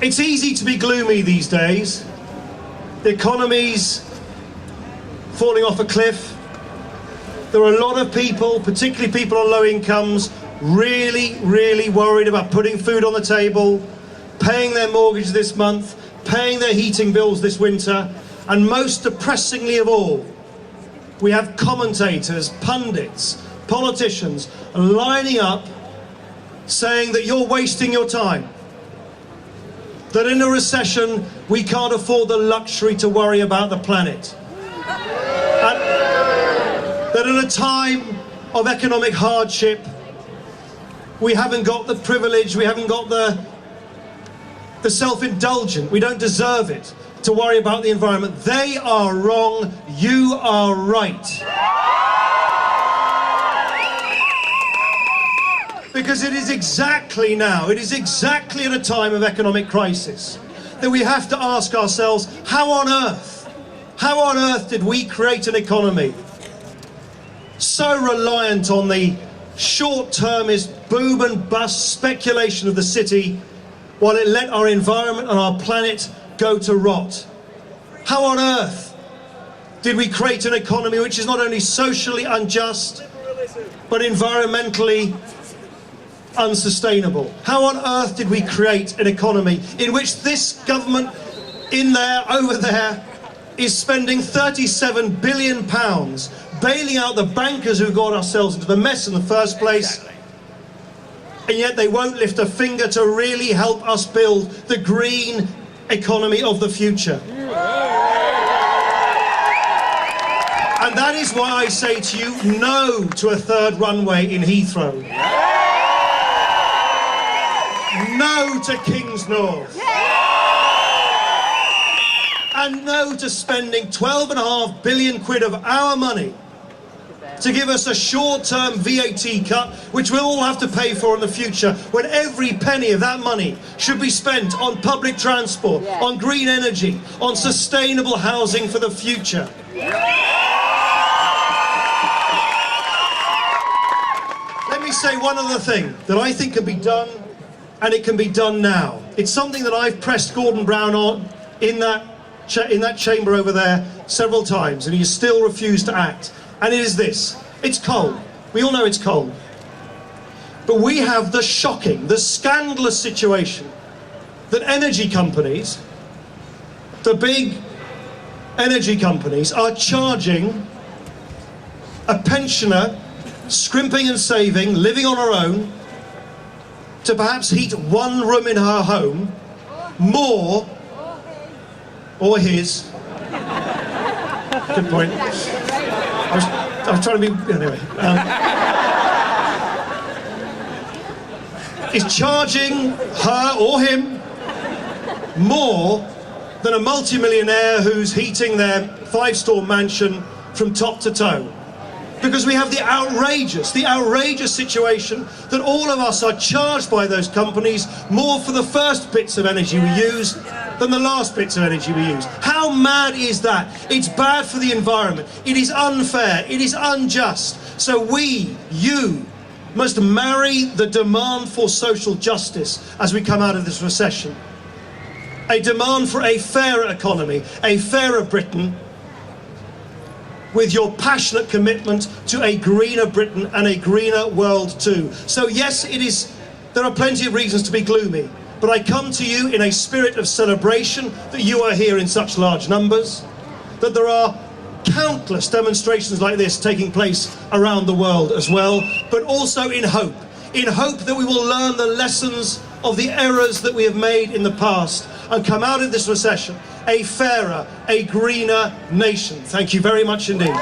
It's easy to be gloomy these days. The economy's falling off a cliff. There are a lot of people, particularly people on low incomes, really worried about putting food on the table, paying their mortgage this month, paying their heating bills this winter, and most depressingly of all, we have commentators, pundits, politicians lining up saying that you're wasting your time, that in a recession we can't afford the luxury to worry about the planet, and that at a time of economic hardship we haven't got the privilege, we haven't got the self-indulgent, we don't deserve it to worry about the environment. They are wrong, you are right. Because it is exactly now, it is exactly at a time of economic crisis that we have to ask ourselves, how on earth did we create an economy so reliant on the short-termist boom and bust speculation of the city while it let our environment and our planet go to rot? How on earth did we create an economy which is not only socially unjust but environmentally unsustainable? How on earth did we create an economy in which this government in there, over there, is spending £37 billion bailing out the bankers who got ourselves into the mess in the first place, and yet they won't lift a finger to really help us build the green economy of the future? And that is why I say to you, no to a third runway in Heathrow. No to King's North. And no to spending 12.5 billion quid of our money to give us a short-term VAT cut, which we'll all have to pay for in the future, when every penny of that money should be spent on public transport, on green energy, on sustainable housing for the future. Let me say one other thing that I think can be done, and it can be done now. It's something that I've pressed Gordon Brown on in that chamber over there several times, and he has still refused to act. And it is this: it's cold. We all know it's cold. But we have the shocking, the scandalous situation that energy companies, the big energy companies, are charging a pensioner scrimping and saving, living on her own, to perhaps heat one room in her home more, or his. Good point. I was trying to be, anyway. Is charging her or him more than a multi-millionaire who's heating their 5-store mansion from top to toe. Because we have the outrageous situation that all of us are charged by those companies more for the first bits of energy we use than the last bits of energy we use. How mad is that? It's bad for the environment. It is unfair. It is unjust. So you must marry the demand for social justice as we come out of this recession. A demand for a fairer economy, a fairer Britain, with your passionate commitment to a greener Britain and a greener world too. So yes, there are plenty of reasons to be gloomy, but I come to you in a spirit of celebration that you are here in such large numbers, that there are countless demonstrations like this taking place around the world as well, but also in hope that we will learn the lessons of the errors that we have made in the past and come out of this recession a fairer, a greener nation. Thank you very much indeed.